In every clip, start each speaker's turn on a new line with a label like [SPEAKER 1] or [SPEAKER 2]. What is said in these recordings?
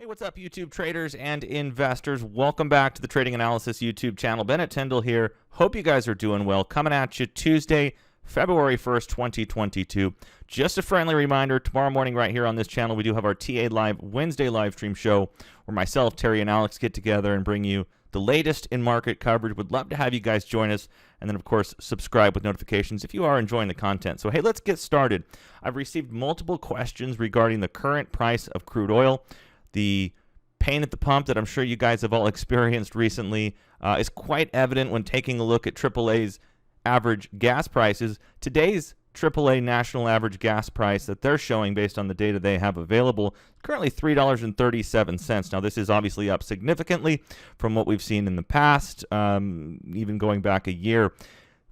[SPEAKER 1] Hey, what's up, YouTube traders and investors? Welcome back to the Trading Analysis YouTube channel. Bennett Tyndall here. Hope you guys are doing well. Coming at you Tuesday, February 1st, 2022. Just a friendly reminder, tomorrow morning right here on this channel, we do have our TA Live Wednesday live stream show where myself, Terry, and Alex get together and bring you the latest in market coverage. Would love to have you guys join us. And then, of course, subscribe with notifications if you are enjoying the content. So, hey, let's get started. I've received multiple questions regarding the current price of crude oil. The pain at the pump that I'm sure you guys have all experienced recently is quite evident when taking a look at AAA's average gas prices. Today's AAA national average gas price that they're showing based on the data they have available is currently $3.37. Now, this is obviously up significantly from what we've seen in the past, even going back a year.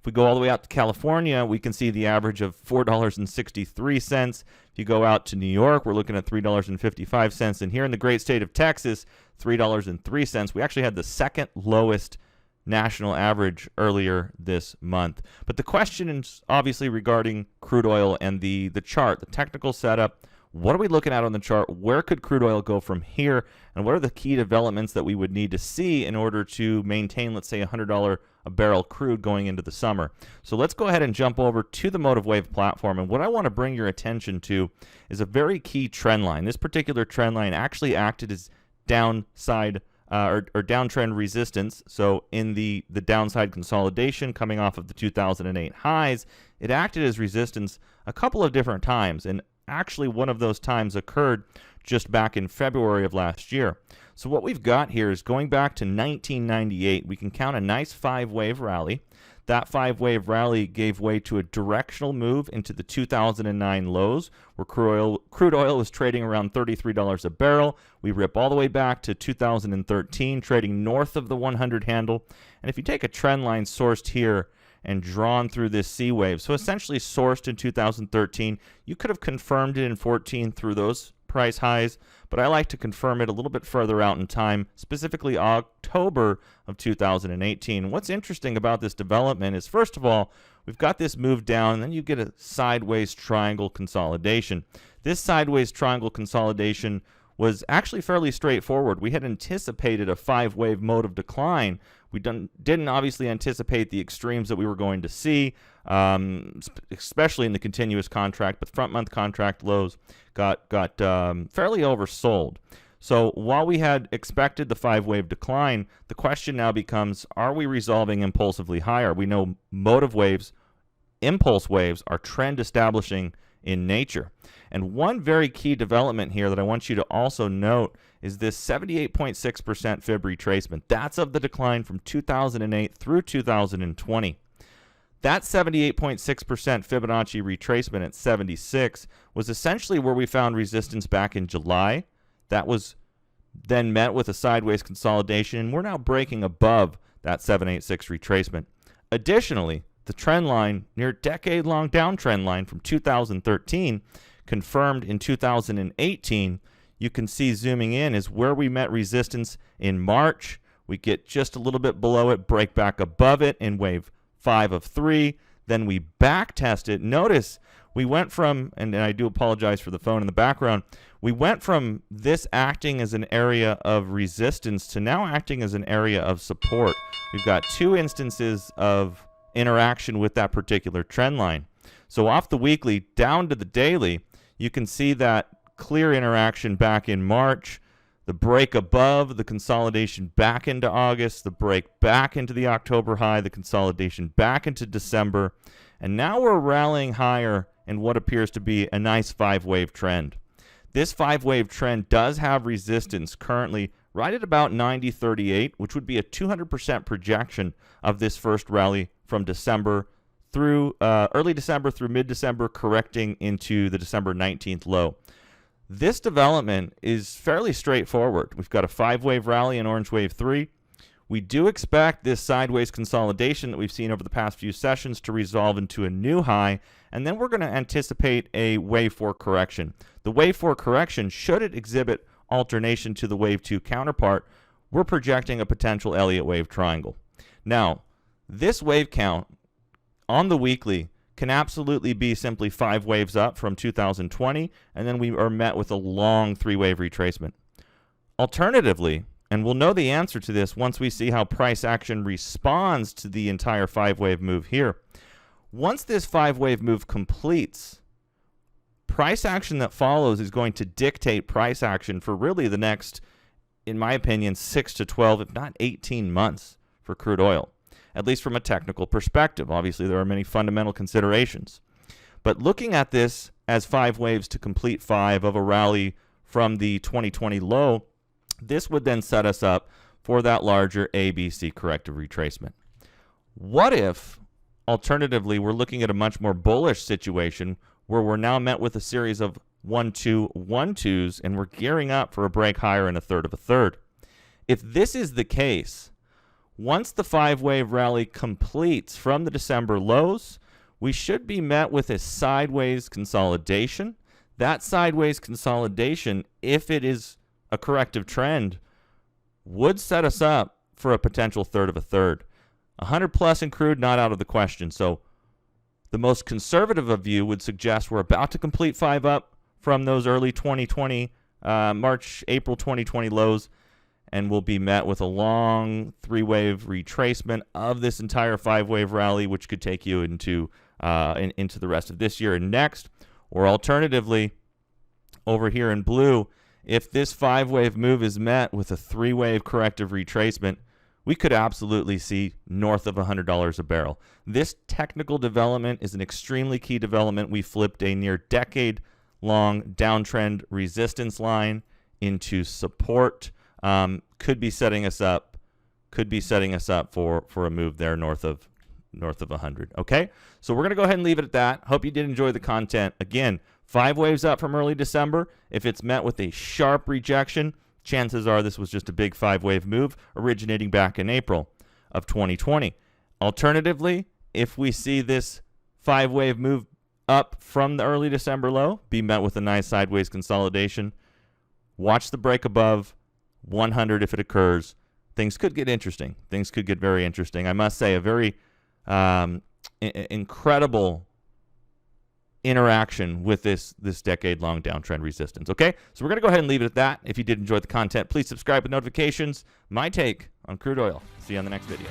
[SPEAKER 1] If we go all the way out to California, we can see the average of $4.63. If you go out to New York, we're looking at $3.55. And here in the great state of Texas, $3.03. We actually had the second lowest national average earlier this month. But the question is obviously regarding crude oil and the chart, the technical setup. What are we looking at on the chart? Where could crude oil go from here? And what are the key developments that we would need to see in order to maintain, let's say, $100 a barrel crude going into the summer? So let's go ahead and jump over to the Motive Wave platform. And what I want to bring your attention to is a very key trend line. This particular trend line actually acted as downside or downtrend resistance. So in the downside consolidation coming off of the 2008 highs, it acted as resistance a couple of different times. And actually, one of those times occurred just back in February of last year. So what we've got here is going back to 1998. We can count a nice five-wave rally. That five-wave rally gave way to a directional move into the 2009 lows, where crude oil was trading around $33 a barrel. We rip all the way back to 2013, trading north of the 100 handle. And if you take a trend line sourced here and drawn through this C wave, so essentially sourced in 2013, you could have confirmed it in 14 through those price highs, but I like to confirm it a little bit further out in time, specifically October of 2018. What's interesting about this development is, first of all, we've got this move down, and then you get a sideways triangle consolidation. This sideways triangle consolidation was actually fairly straightforward. We had anticipated a five-wave mode of decline. We didn't obviously anticipate the extremes that we were going to see, especially in the continuous contract, but front-month contract lows got fairly oversold. So while we had expected the five-wave decline, the question now becomes, are we resolving impulsively higher? We know motive waves, impulse waves, are trend establishing in nature. And one very key development here that I want you to also note is this 78.6% fib retracement. That's of the decline from 2008 through 2020. That 78.6% Fibonacci retracement at 76 was essentially where we found resistance back in July. That was then met with a sideways consolidation, and we're now breaking above that 786 retracement. Additionally, the trend line, near decade-long downtrend line from 2013, confirmed in 2018, you can see zooming in is where we met resistance in March. We get just a little bit below it, break back above it in wave 5 of 3. Then we back test it. Notice we went from, and I do apologize for the phone in the background, we went from this acting as an area of resistance to now acting as an area of support. We've got two instances of interaction with that particular trend line. So off the weekly down to the daily, you can see that clear interaction back in March, the break above, the consolidation back into August, the break back into the October high, the consolidation back into December, and now we're rallying higher in what appears to be a nice five-wave trend. This five-wave trend does have resistance currently right at about 90.38, which would be a 200% projection of this first rally from December through early December through mid-December, correcting into the December 19th low. This development is fairly straightforward. We've got a five-wave rally in orange wave 3. We do expect this sideways consolidation that we've seen over the past few sessions to resolve into a new high, and then we're going to anticipate a wave 4 correction. The wave 4 correction, should it exhibit alternation to the wave 2 counterpart, we're projecting a potential Elliott wave triangle. Now, this wave count on the weekly can absolutely be simply 5 waves up from 2020, and then we are met with a long 3-wave retracement. Alternatively, and we'll know the answer to this once we see how price action responds to the entire 5-wave move here. Once this 5-wave move completes, price action that follows is going to dictate price action for really the next, in my opinion, 6 to 12, if not 18 months for crude oil, at least from a technical perspective. Obviously, there are many fundamental considerations. But looking at this as 5 waves to complete 5 of a rally from the 2020 low, this would then set us up for that larger ABC corrective retracement. What if, alternatively, we're looking at a much more bullish situation where we're now met with a series of 1-2, 1-2s, and we're gearing up for a break higher in a third of a third? If this is the case, once the 5-wave rally completes from the December lows, we should be met with a sideways consolidation. That sideways consolidation, if it is a corrective trend, would set us up for a potential third of a third. 100 plus in crude, not out of the question. So the most conservative of view would suggest we're about to complete 5 up from those early 2020, March, April 2020 lows, and we'll be met with a long 3-wave retracement of this entire 5-wave rally, which could take you into the rest of this year and next. Or alternatively, over here in blue, if this 5-wave move is met with a 3-wave corrective retracement, we could absolutely see north of $100 a barrel. This technical development is an extremely key development. We flipped a near decade-long downtrend resistance line into support. Could be setting us up for a move there north of 100. Okay, so we're gonna go ahead and leave it at that. Hope you did enjoy the content. Again, 5 waves up from early December. If it's met with a sharp rejection, chances are this was just a big 5-wave move originating back in April of 2020. Alternatively, if we see this 5-wave move up from the early December low, be met with a nice sideways consolidation. Watch the break above 100 if it occurs. Things could get interesting. Things could get very interesting. I must say, a very incredible interaction with this decade-long downtrend resistance. Okay, so we're going to go ahead and leave it at that. If you did enjoy the content, please subscribe with notifications. My take on crude oil. See you on the next video.